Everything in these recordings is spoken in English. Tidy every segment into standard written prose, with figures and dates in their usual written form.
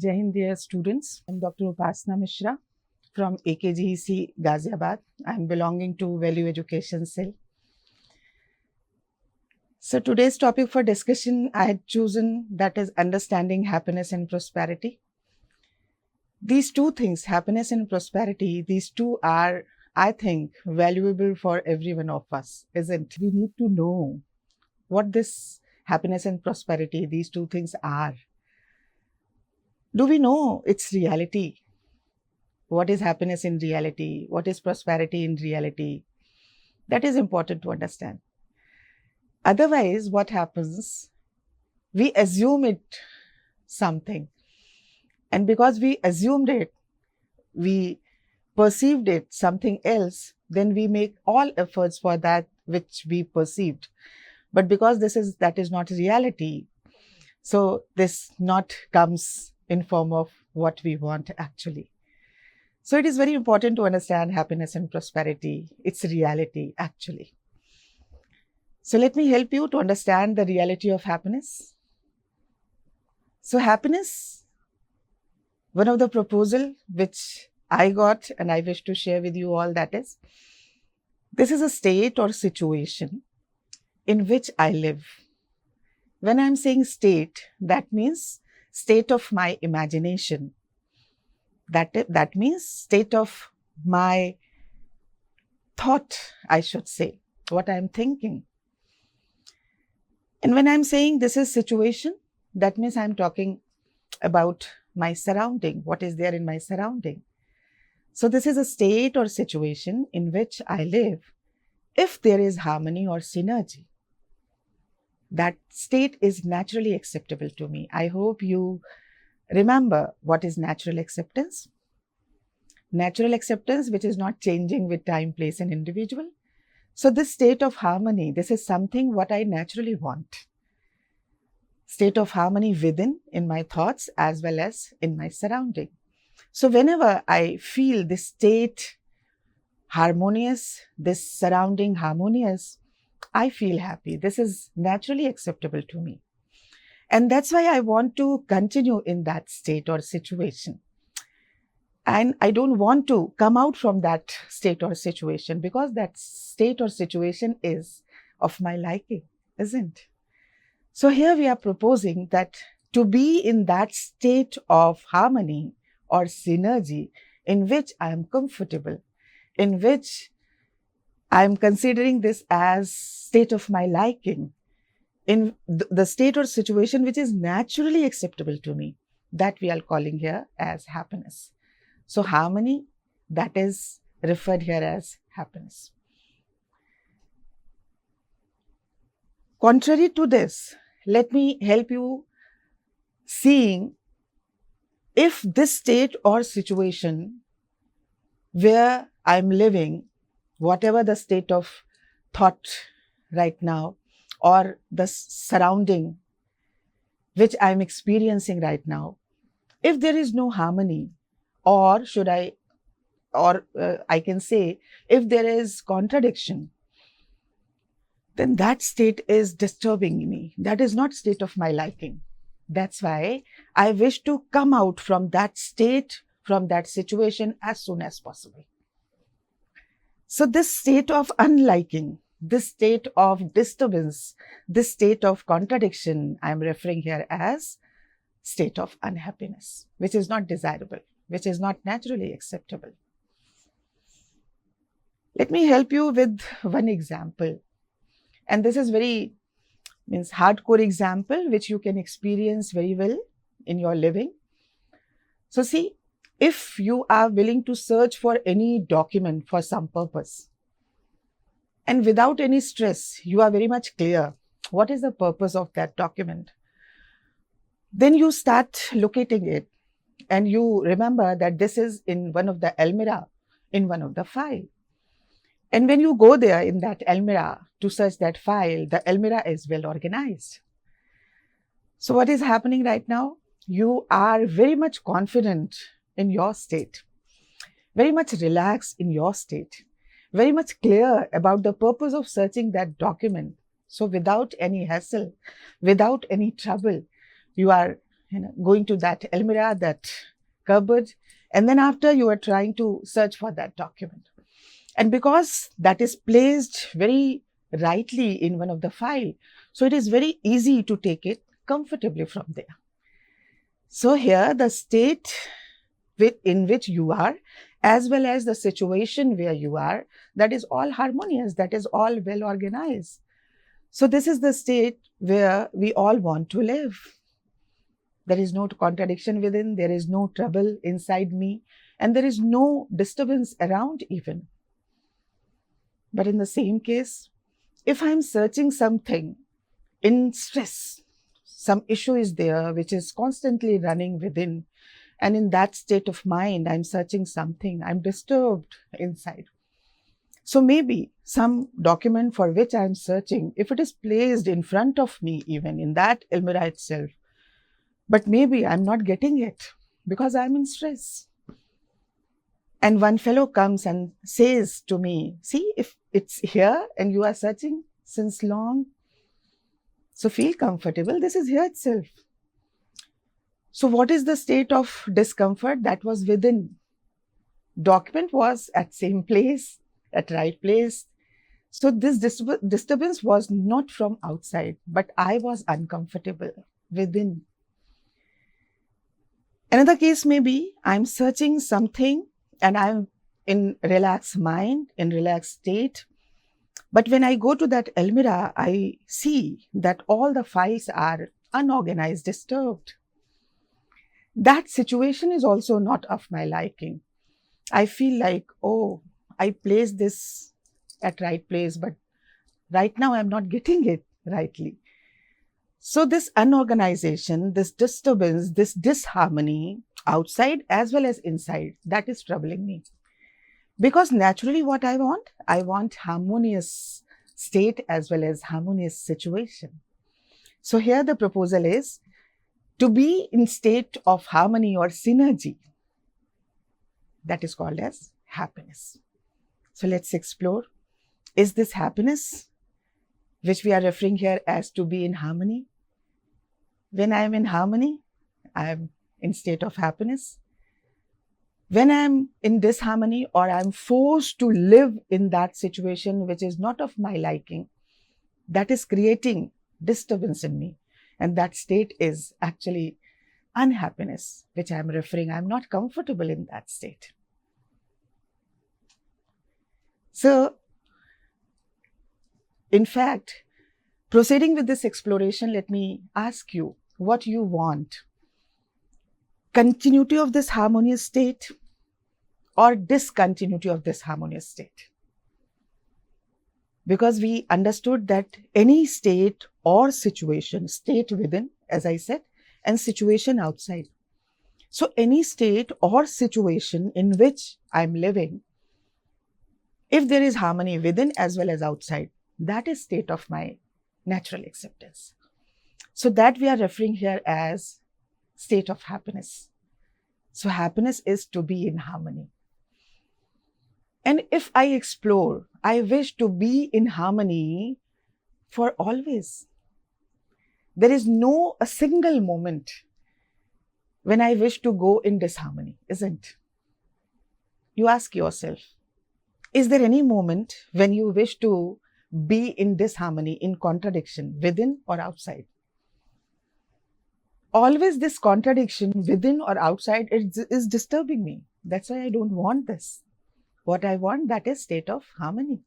Jai Hind, dear students. I'm Dr. Upasana Mishra from AKGEC, Ghaziabad. I'm belonging to Value Education Cell. So today's topic for discussion I had chosen, that is understanding happiness and prosperity. These two things, happiness and prosperity, these two are, I think, valuable for every one of us, isn't it? We need to know what this happiness and prosperity, these two things are. Do we know its reality? What is happiness in reality? What is prosperity in reality? That is important to understand. Otherwise, what happens? We assume it something. And because we assumed it, we perceived it something else, then we make all efforts for that which we perceived. But because that is not reality, so this not comes in form of what we want actually. So it is very important to understand happiness and prosperity, its reality actually. So let me help you to understand the reality of happiness. So happiness, one of the proposal which I got and I wish to share with you all, that is, this is a state or situation in which I live. When I'm saying state, that means state of my imagination. That means state of my thought, I should say, what I'm thinking. And when I'm saying this is situation, that means I'm talking about my surrounding, what is there in my surrounding. So this is a state or situation in which I live. If there is harmony or synergy, that state is naturally acceptable to me. I hope you remember what is natural acceptance. Natural acceptance, which is not changing with time, place, and individual. So this state of harmony, this is something what I naturally want. State of harmony within, in my thoughts, as well as in my surrounding. So whenever I feel this state harmonious, this surrounding harmonious, I feel happy. This is naturally acceptable to me. And that's why I want to continue in that state or situation. And I don't want to come out from that state or situation, because that state or situation is of my liking, isn't? So here we are proposing that to be in that state of harmony or synergy in which I am comfortable, in which I am considering this as state of my liking, in the state or situation which is naturally acceptable to me, that we are calling here as happiness. So harmony, that is referred here as happiness. Contrary to this, let me help you seeing if this state or situation where I'm living, whatever the state of thought right now, or the surrounding which I'm experiencing right now, if there is no harmony, or I can say, if there is contradiction, then that state is disturbing me. That is not state of my liking. That's why I wish to come out from that state, from that situation as soon as possible. So this state of unliking, this state of disturbance, this state of contradiction, I am referring here as state of unhappiness, which is not desirable, which is not naturally acceptable. Let me help you with one example. And this is very hardcore example, which you can experience very well in your living. So see, if you are willing to search for any document for some purpose, and without any stress, you are very much clear what is the purpose of that document, then you start locating it, and you remember that this is in one of the almirah, in one of the file. And when you go there in that almirah to search that file, the almirah is well organized. So what is happening right now? You are very much confident in your state, very much relaxed in your state, very much clear about the purpose of searching that document. So without any hassle, without any trouble, you are going to that almirah, that cupboard, and then after you are trying to search for that document. And because that is placed very rightly in one of the file, so it is very easy to take it comfortably from there. So here the state in which you are, as well as the situation where you are, that is all harmonious, that is all well organized. So this is the state where we all want to live. There is no contradiction within, there is no trouble inside me, and there is no disturbance around even. But in the same case, if I'm searching something in stress, some issue is there which is constantly running within, and in that state of mind, I'm searching something, I'm disturbed inside. So maybe some document for which I'm searching, if it is placed in front of me, even in that almirah itself, but maybe I'm not getting it because I'm in stress. And one fellow comes and says to me, see, if it's here and you are searching since long, so feel comfortable, this is here itself. So what is the state of discomfort that was within? Document was at same place, at right place. So this disturbance was not from outside, but I was uncomfortable within. Another case may be I'm searching something and I'm in relaxed mind, in relaxed state. But when I go to that almirah, I see that all the files are unorganized, disturbed. That situation is also not of my liking. I feel like, oh, I placed this at right place, but right now I'm not getting it rightly. So this unorganization, this disturbance, this disharmony outside as well as inside, that is troubling me. Because naturally what I want harmonious state as well as harmonious situation. So here the proposal is to be in state of harmony or synergy. That is called as happiness. So let's explore. Is this happiness, which we are referring here as to be in harmony? When I am in harmony, I am in state of happiness. When I am in disharmony or I am forced to live in that situation which is not of my liking, that is creating disturbance in me. And that state is actually unhappiness, which I am referring. I am not comfortable in that state. So, in fact, proceeding with this exploration, let me ask you what you want. Continuity of this harmonious state or discontinuity of this harmonious state? Because we understood that any state or situation, state within, as I said, and situation outside. So any state or situation in which I'm living, if there is harmony within as well as outside, that is state of my natural acceptance. So that we are referring here as state of happiness. So happiness is to be in harmony. And if I explore, I wish to be in harmony for always. There is no a single moment when I wish to go in disharmony, isn't? You ask yourself, is there any moment when you wish to be in disharmony, in contradiction, within or outside? Always this contradiction within or outside is disturbing me. That's why I don't want this. What I want, that is state of harmony.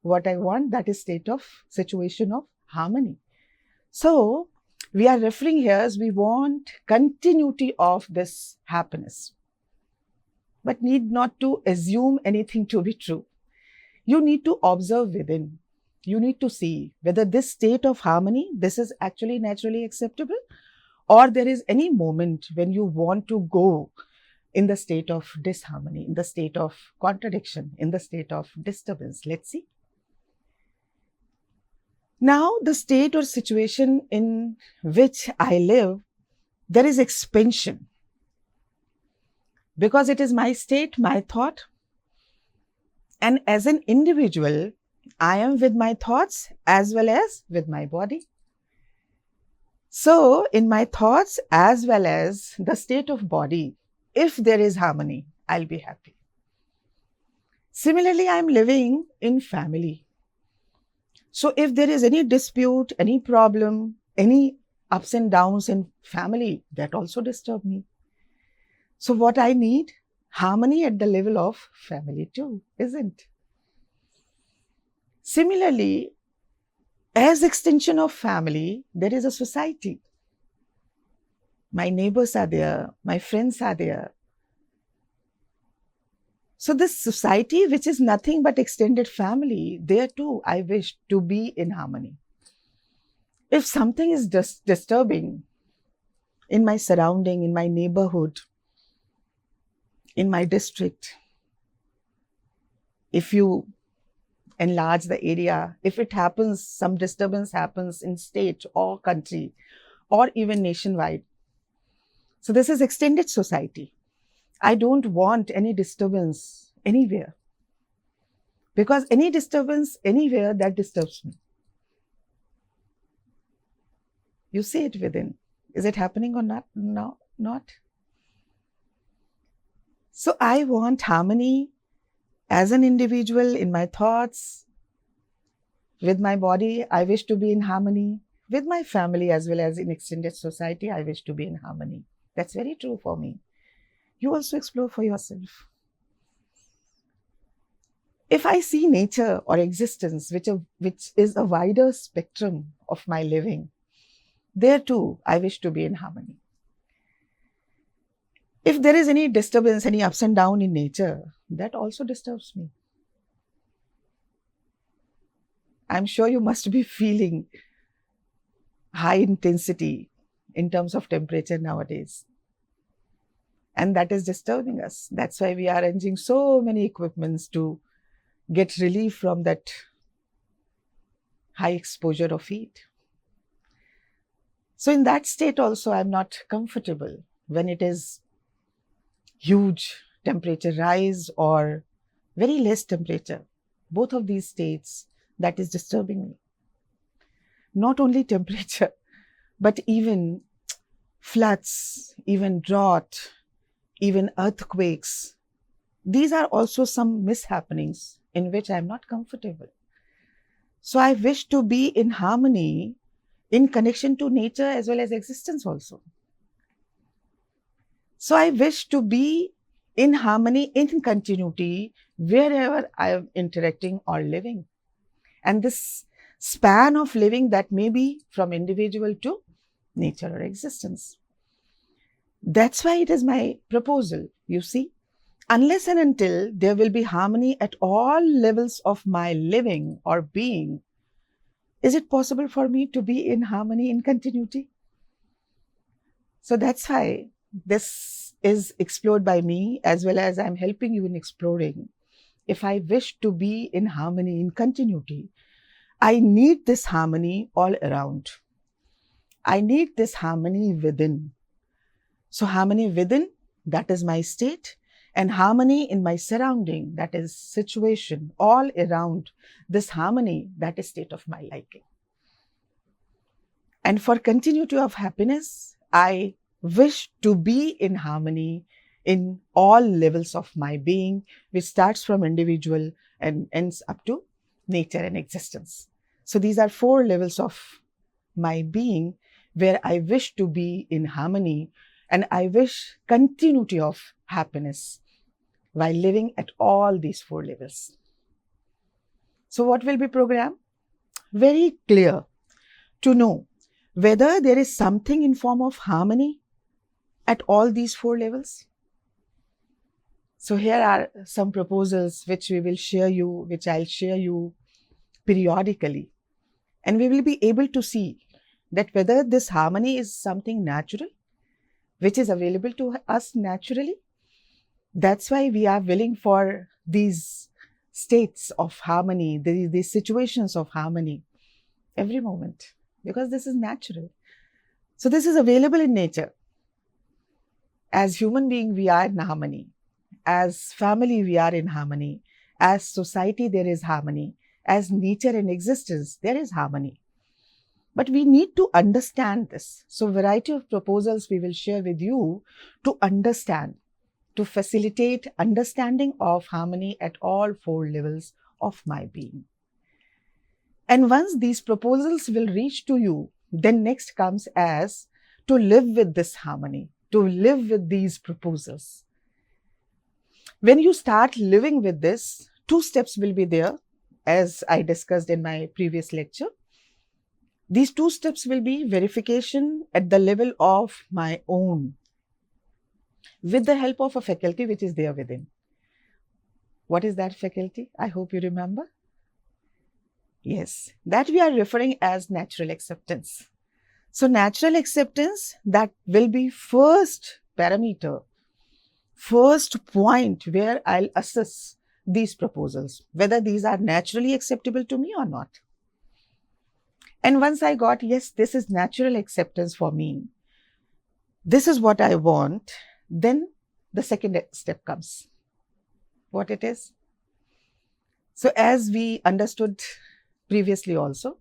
What I want, that is state of situation of harmony. So, we are referring here as we want continuity of this happiness. But need not to assume anything to be true. You need to observe within. You need to see whether this state of harmony, this is actually naturally acceptable, or there is any moment when you want to go in the state of disharmony, in the state of contradiction, in the state of disturbance. Let's see. Now, the state or situation in which I live, there is expansion. Because it is my state, my thought. And as an individual, I am with my thoughts as well as with my body. So in my thoughts as well as the state of body, if there is harmony, I'll be happy. Similarly, I'm living in family. So if there is any dispute, any problem, any ups and downs in family, that also disturb me. So what I need? Harmony at the level of family too, isn't? Similarly, as extension of family, there is a society. My neighbors are there, my friends are there. So this society, which is nothing but extended family, there too, I wish to be in harmony. If something is disturbing in my surrounding, in my neighborhood, in my district, if you enlarge the area, if it happens, some disturbance happens in state or country or even nationwide. So this is extended society. I don't want any disturbance anywhere, because any disturbance anywhere, that disturbs me. You see it within. Is it happening or not? No, not. So I want harmony as an individual in my thoughts. With my body, I wish to be in harmony. With my family as well as in extended society, I wish to be in harmony. That's very true for me. You also explore for yourself. If I see nature or existence, which is a wider spectrum of my living, there too, I wish to be in harmony. If there is any disturbance, any ups and downs in nature, that also disturbs me. I'm sure you must be feeling high intensity in terms of temperature nowadays. And that is disturbing us. That's why we are arranging so many equipments to get relief from that high exposure of heat. So in that state also, I'm not comfortable when it is huge temperature rise or very less temperature. Both of these states, that is disturbing me. Not only temperature, but even floods, even drought, even earthquakes. These are also some mishappenings in which I am not comfortable. So I wish to be in harmony, in connection to nature as well as existence also. So I wish to be in harmony, in continuity, wherever I am interacting or living. And this span of living, that may be from individual to nature or existence. That's why it is my proposal, you see. Unless and until there will be harmony at all levels of my living or being, is it possible for me to be in harmony, in continuity? So that's why this is explored by me, as well as I'm helping you in exploring. If I wish to be in harmony, in continuity, I need this harmony all around. I need this harmony within. So harmony within, that is my state, and harmony in my surrounding, that is situation, all around. This harmony, that is state of my liking. And for continuity of happiness, I wish to be in harmony in all levels of my being, which starts from individual and ends up to nature and existence. So these are 4 levels of my being where I wish to be in harmony, and I wish continuity of happiness while living at all these 4 levels. So what will be programmed? Very clear to know whether there is something in form of harmony at all these 4 levels. So here are some proposals which we will share you, which I'll share you periodically. And we will be able to see that whether this harmony is something natural, which is available to us naturally. That's why we are willing for these states of harmony, these situations of harmony every moment, because this is natural. So this is available in nature. As human being, we are in harmony. As family, we are in harmony. As society, there is harmony. As nature and existence, there is harmony. But we need to understand this. So variety of proposals we will share with you to understand, to facilitate understanding of harmony at all 4 levels of my being. And once these proposals will reach to you, then next comes as to live with this harmony, to live with these proposals. When you start living with this, 2 steps will be there, as I discussed in my previous lecture. These 2 steps will be verification at the level of my own, with the help of a faculty which is there within. What is that faculty? I hope you remember. Yes, that we are referring as natural acceptance. So natural acceptance, that will be first parameter, first point where I'll assess these proposals, whether these are naturally acceptable to me or not. And once I got, yes, this is natural acceptance for me, this is what I want, then the second step comes. What it is? So as we understood previously also,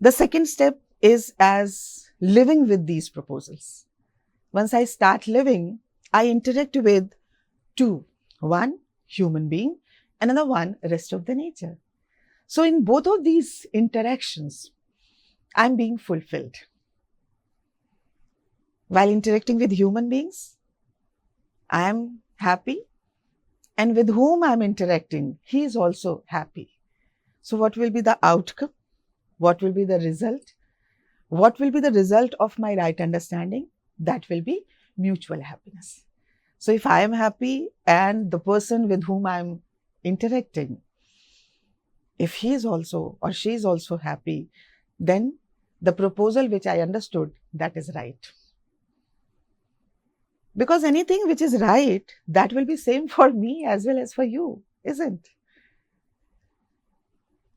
the second step is as living with these proposals. Once I start living, I interact with 2. One, human being, another one, rest of the nature. So in both of these interactions, I'm being fulfilled. While interacting with human beings, I am happy, and with whom I'm interacting, he is also happy. So what will be the outcome? What will be the result? What will be the result of my right understanding? That will be mutual happiness. So if I am happy and the person with whom I'm interacting, if he is also or she is also happy, then the proposal which I understood, that is right. Because anything which is right, that will be same for me as well as for you, isn't?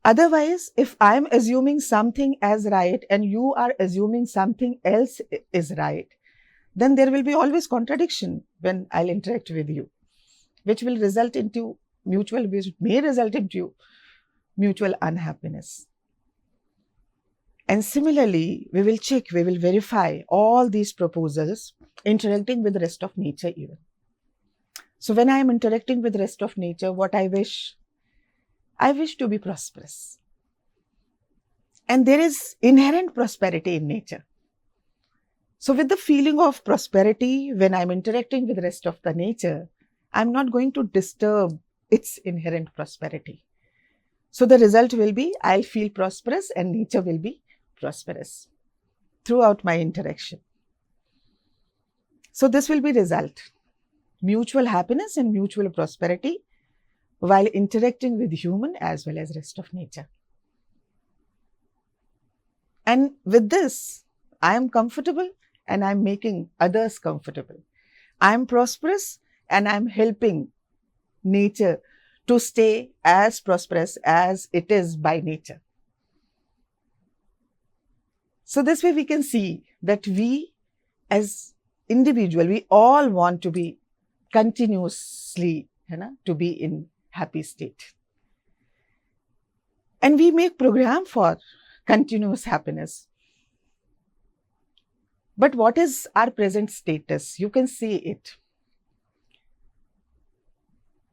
Otherwise, if I'm assuming something as right and you are assuming something else is right, then there will be always contradiction when I'll interact with you, which will result into which may result into mutual unhappiness. And similarly, we will check, we will verify all these proposals interacting with the rest of nature even. So when I am interacting with the rest of nature, what I wish to be prosperous. And there is inherent prosperity in nature. So with the feeling of prosperity, when I'm interacting with the rest of the nature, I'm not going to disturb its inherent prosperity. So the result will be, I'll feel prosperous and nature will be prosperous throughout my interaction. So this will be result, mutual happiness and mutual prosperity while interacting with human as well as rest of nature. And with this, I am comfortable and I'm making others comfortable. I am prosperous and I'm helping nature to stay as prosperous as it is by nature. So this way we can see that we as individual, we all want to be continuously, to be in happy state. And we make program for continuous happiness. But what is our present status? You can see it.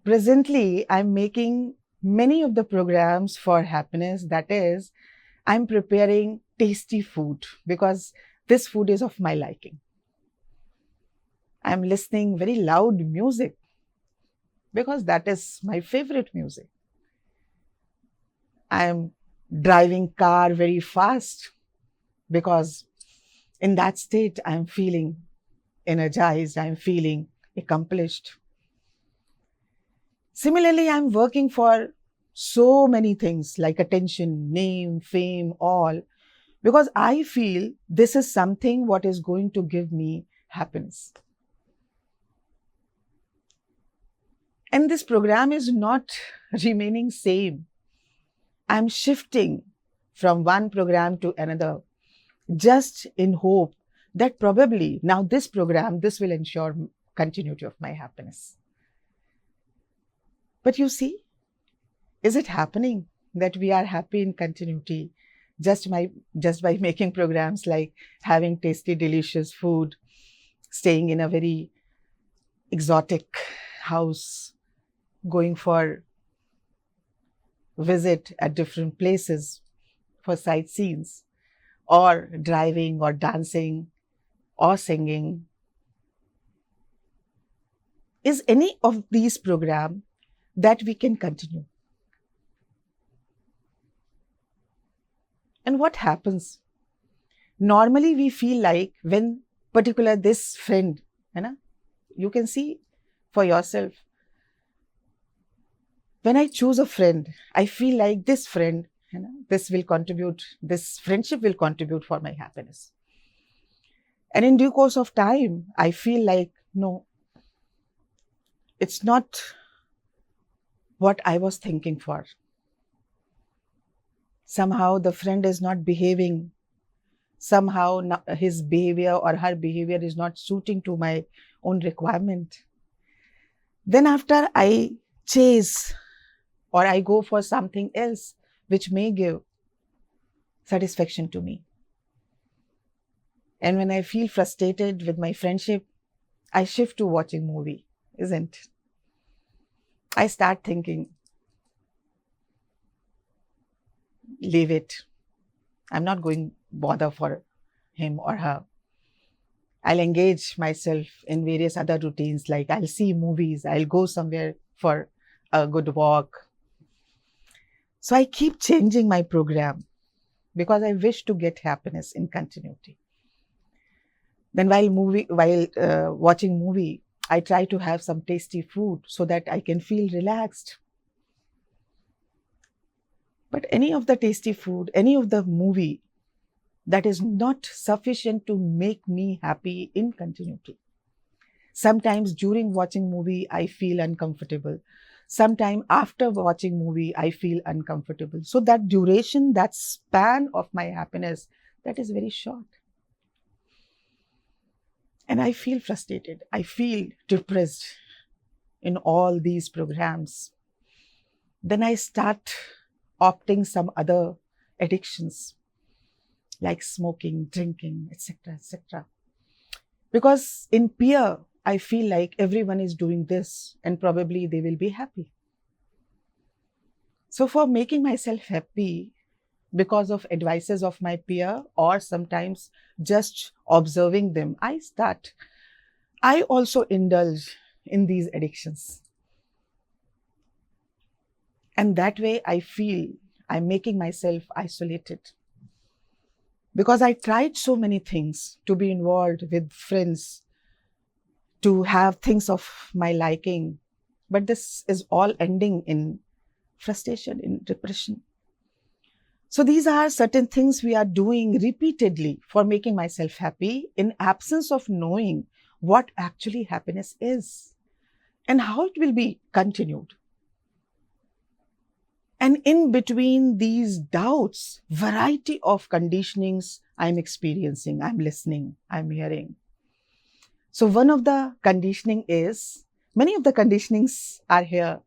Presently, I'm making many of the programs for happiness. That is, I'm preparing tasty food because this food is of my liking. I'm listening very loud music because that is my favorite music. I'm driving car very fast because in that state, I'm feeling energized, I'm feeling accomplished. Similarly, I'm working for so many things like attention, name, fame, all, because I feel this is something what is going to give me happiness. And this program is not remaining same. I'm shifting from one program to another, just in hope that probably now this program, this will ensure continuity of my happiness. But you see, is it happening that we are happy in continuity? just by making programs like having tasty, delicious food, staying in a very exotic house, going for visit at different places for sightseeings, or driving or dancing or singing. Is any of these programs that we can continue? And what happens? Normally we feel like when particular this friend, you can see for yourself, when I choose a friend, I feel like this friend, this friendship will contribute for my happiness. And in due course of time, I feel like, no, it's not what I was thinking for. Somehow the friend is not behaving. Somehow his behavior or her behavior is not suiting to my own requirement. Then after I chase or I go for something else which may give satisfaction to me. And when I feel frustrated with my friendship, I shift to watching movie, isn't it? I start thinking, leave it. I'm not going bother for him or her. I'll engage myself in various other routines, like I'll see movies, I'll go somewhere for a good walk. So I keep changing my program because I wish to get happiness in continuity. Then while watching movie, I try to have some tasty food so that I can feel relaxed. But any of the tasty food, any of the movie, that is not sufficient to make me happy in continuity. Sometimes during watching movie, I feel uncomfortable. Sometime after watching movie, I feel uncomfortable. So that duration, that span of my happiness, that is very short. And I feel frustrated. I feel depressed in all these programs. Then I start opting some other addictions like smoking, drinking, etc., etc. Because in peer, I feel like everyone is doing this and probably they will be happy. So for making myself happy because of advices of my peer or sometimes just observing them, I also indulge in these addictions. And that way I feel I'm making myself isolated. Because I tried so many things to be involved with friends, to have things of my liking, but this is all ending in frustration, in depression. So these are certain things we are doing repeatedly for making myself happy in absence of knowing what actually happiness is and how it will be continued. And in between these doubts, variety of conditionings I'm experiencing, I'm listening, I'm hearing. So one of the conditioning is, many of the conditionings are here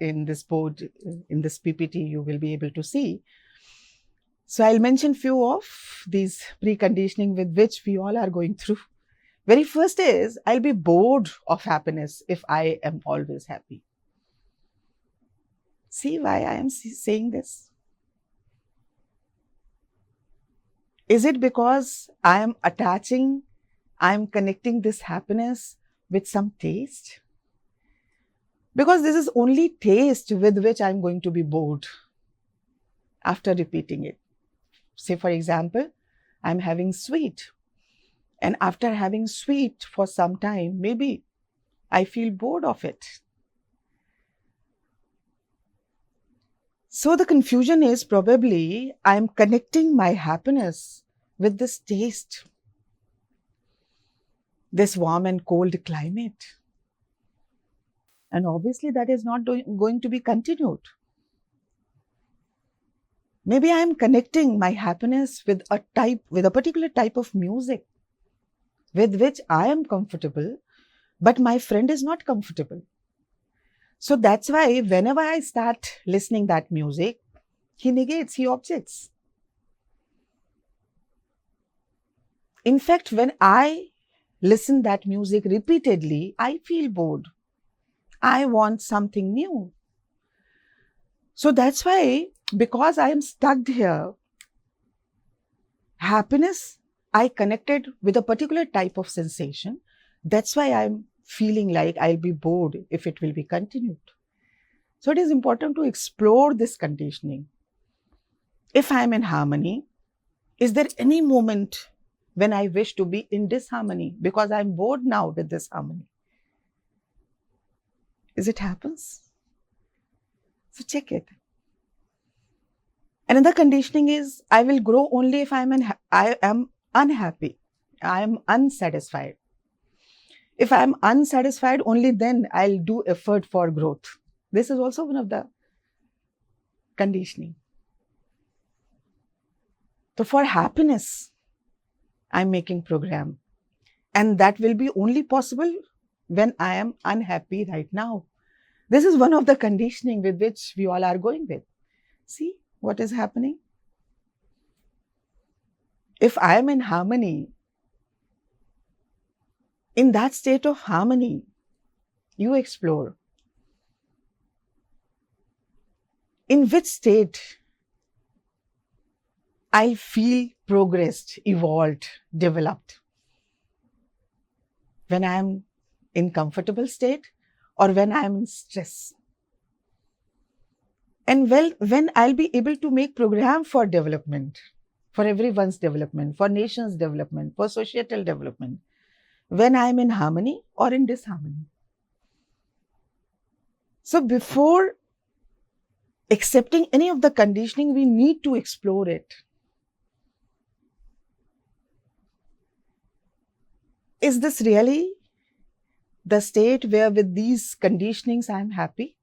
in this board, in this PPT, you will be able to see. So I'll mention few of these preconditioning with which we all are going through. Very first is, I'll be bored of happiness if I am always happy. See why I am saying this? Is it because I am connecting this happiness with some taste? Because this is only taste with which I'm going to be bored after repeating it. Say, for example, I'm having sweet. And after having sweet for some time, maybe I feel bored of it. So the confusion is probably I'm connecting my happiness with this taste, this warm and cold climate. And obviously that is not going to be continued. Maybe I'm connecting my happiness with a particular type of music with which I am comfortable, but my friend is not comfortable. So that's why whenever I start listening that music, he negates, he objects. In fact, when I listen that music repeatedly, I feel bored. I want something new. So that's why, because I am stuck here, happiness, I connected with a particular type of sensation. That's why I'm feeling like I'll be bored if it will be continued. So it is important to explore this conditioning. If I'm in harmony, is there any moment when I wish to be in disharmony because I'm bored now with this harmony? Is it happens? So check it. Another conditioning is I will grow only if I am unhappy. I am unsatisfied. If I am unsatisfied, only then I'll do effort for growth. This is also one of the conditioning. So for happiness, I'm making program. And that will be only possible when I am unhappy right now. This is one of the conditioning with which we all are going with. See what is happening? If I am in harmony, in that state of harmony, you explore. In which state I'll feel progressed, evolved, developed? When I am in comfortable state or when I am in stress? And when I'll be able to make program for development, for everyone's development, for nation's development, for societal development, when I'm in harmony or in disharmony. So before accepting any of the conditioning, we need to explore it. Is this really the state where with these conditionings I'm happy?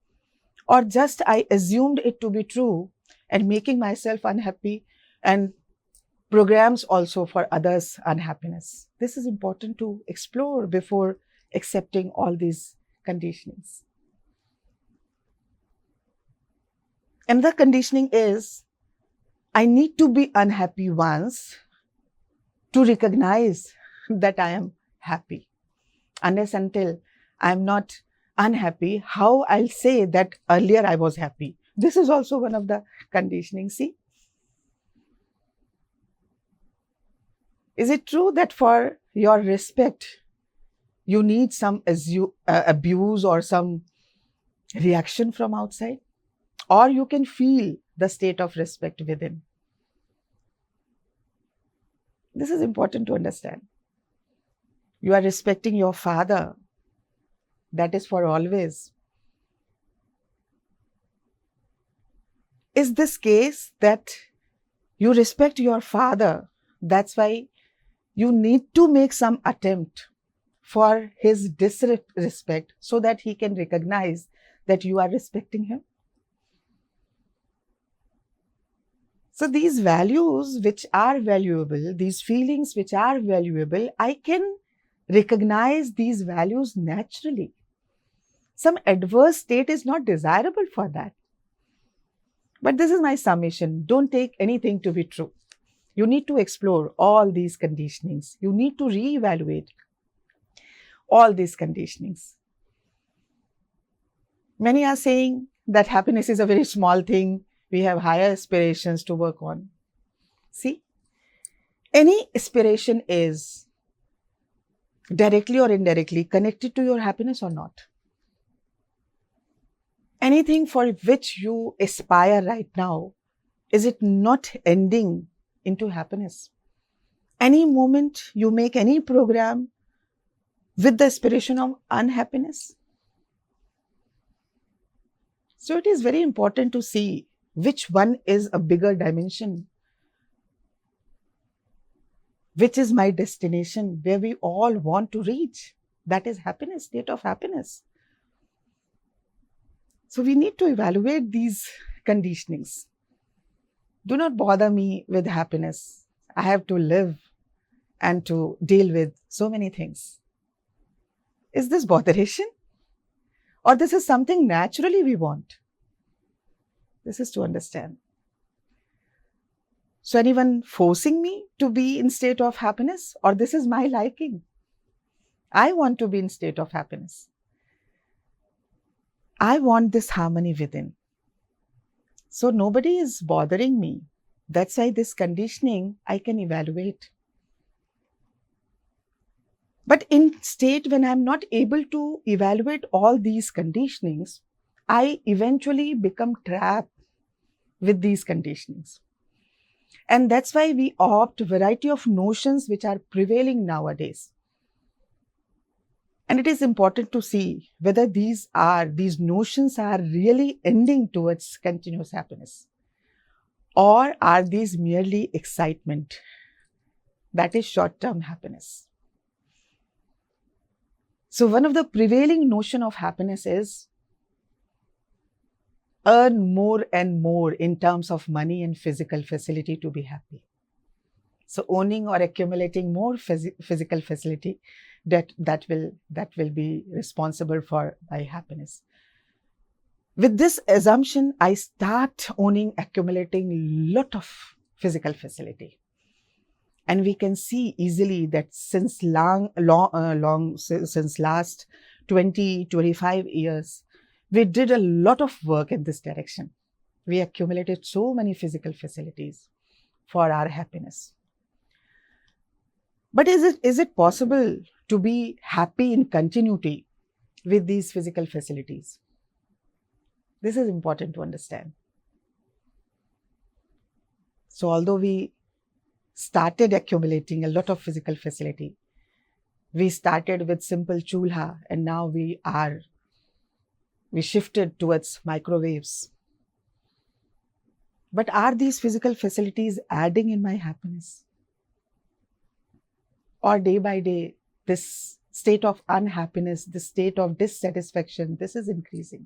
Or just I assumed it to be true and making myself unhappy and programs also for others' unhappiness? This is important to explore before accepting all these conditionings. Another conditioning is I need to be unhappy once to recognize that I am happy. Unless until I'm not unhappy, how I'll say that earlier I was happy? This is also one of the conditioning. See? Is it true that for your respect, you need some abuse or some reaction from outside? Or you can feel the state of respect within? This is important to understand. You are respecting your father. That is for always. Is this case that you respect your father? That's why you need to make some attempt for his disrespect so that he can recognize that you are respecting him. So these values which are valuable, these feelings which are valuable, I can recognize these values naturally. Some adverse state is not desirable for that. But this is my summation. Don't take anything to be true. You need to explore all these conditionings. You need to reevaluate all these conditionings. Many are saying that happiness is a very small thing. We have higher aspirations to work on. See, any aspiration is directly or indirectly connected to your happiness or not. Anything for which you aspire right now, is it not ending into happiness? Any moment you make any program with the aspiration of unhappiness? So it is very important to see which one is a bigger dimension, which is my destination, where we all want to reach. That is happiness, state of happiness. So we need to evaluate these conditionings. Do not bother me with happiness. I have to live and to deal with so many things. Is this botheration? Or this is something naturally we want? This is to understand. So anyone forcing me to be in state of happiness, or this is my liking? I want to be in state of happiness. I want this harmony within. So nobody is bothering me. That's why this conditioning I can evaluate. But in state when I'm not able to evaluate all these conditionings, I eventually become trapped with these conditionings. And that's why we opt variety of notions which are prevailing nowadays. And it is important to see whether these notions are really ending towards continuous happiness, or are these merely excitement, that is short-term happiness. So one of the prevailing notion of happiness is earn more and more in terms of money and physical facility to be happy. So owning or accumulating more physical facility, that will be responsible for my happiness. With this assumption, I start accumulating lot of physical facility. And we can see easily that since since last 20-25 years, we did a lot of work in this direction. We accumulated so many physical facilities for our happiness. But is it possible to be happy in continuity with these physical facilities? This is important to understand. So although we started accumulating a lot of physical facility, we started with simple chulha, and now we shifted towards microwaves. But are these physical facilities adding in my happiness? Or day by day, this state of unhappiness, this state of dissatisfaction, this is increasing.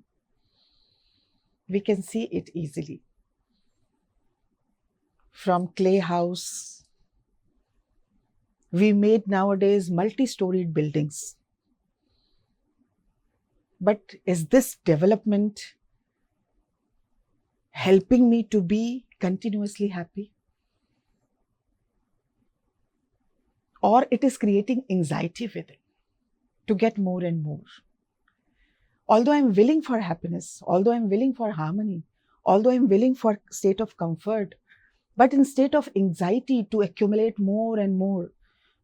We can see it easily. From clay house, we made nowadays multi-storied buildings. But is this development helping me to be continuously happy? Or it is creating anxiety within to get more and more? Although I'm willing for happiness, although I'm willing for harmony, although I'm willing for state of comfort, but in state of anxiety to accumulate more and more,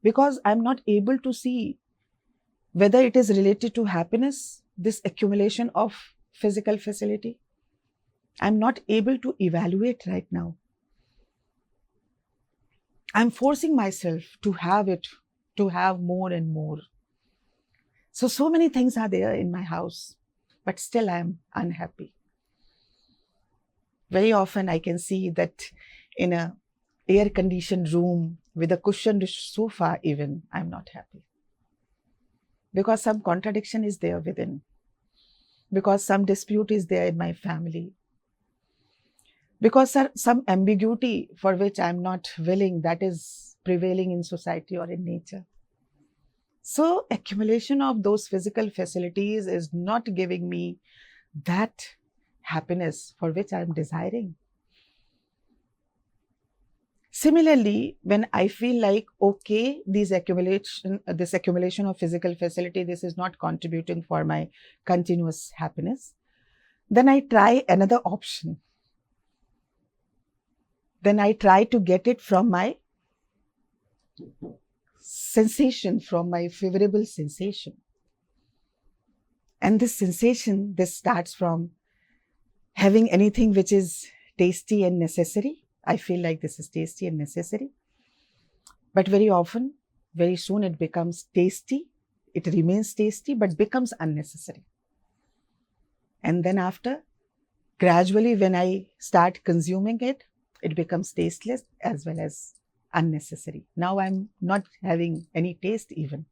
because I'm not able to see whether it is related to happiness, this accumulation of physical facility. I'm not able to evaluate right now. I'm forcing myself to have it, to have more and more. So many things are there in my house, but still I'm unhappy. Very often I can see that in a air-conditioned room with a cushioned sofa even, I'm not happy. Because some contradiction is there within. Because some dispute is there in my family. Because some ambiguity for which I'm not willing, that is prevailing in society or in nature. So accumulation of those physical facilities is not giving me that happiness for which I'm desiring. Similarly, when I feel like, okay, this accumulation of physical facility, this is not contributing for my continuous happiness, then I try another option. Then I try to get it from my sensation, from my favorable sensation. And this sensation, this starts from having anything which is tasty and necessary. I feel like this is tasty and necessary. But very often, very soon it becomes tasty. It remains tasty, but becomes unnecessary. And then after, gradually when I start consuming it, it becomes tasteless as well as unnecessary. Now I'm not having any taste even.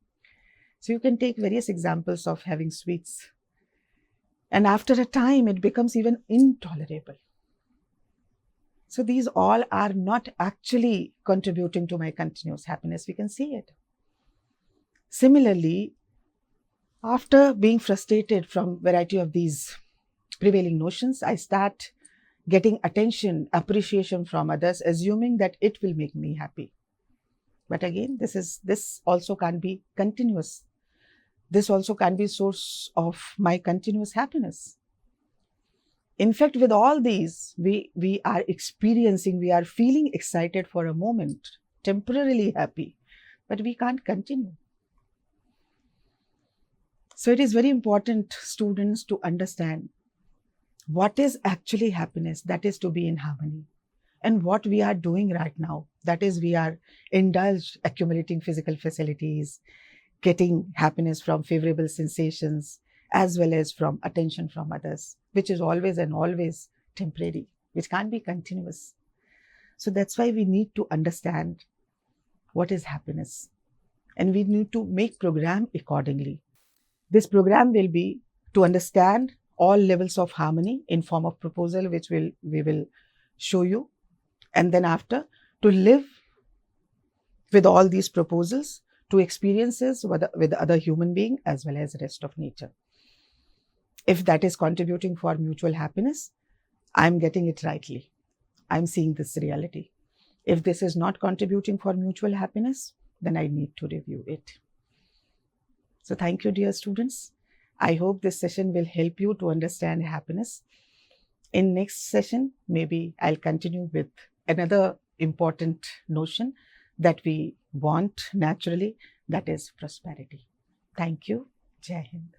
So you can take various examples of having sweets. And after a time, it becomes even intolerable. So these all are not actually contributing to my continuous happiness. We can see it. Similarly, after being frustrated from variety of these prevailing notions, I start getting attention, appreciation from others, assuming that it will make me happy. But again, this also can't be continuous. This also can be source of my continuous happiness. In fact, with all these, we are experiencing, we are feeling excited for a moment, temporarily happy, but we can't continue. So it is very important, students, to understand what is actually happiness, that is to be in harmony. And what we are doing right now, that is we are indulged, accumulating physical facilities, getting happiness from favorable sensations, as well as from attention from others, which is always and always temporary, which can't be continuous. So that's why we need to understand what is happiness. And we need to make program accordingly. This program will be to understand all levels of harmony in form of proposal, which we will show you. And then after, to live with all these proposals, to experiences with other human being as well as the rest of nature. If that is contributing for mutual happiness, I'm getting it rightly. I'm seeing this reality. If this is not contributing for mutual happiness, then I need to review it. So thank you, dear students. I hope this session will help you to understand happiness. In next session, maybe I'll continue with another important notion that we want naturally, that is prosperity. Thank you. Jai Hind.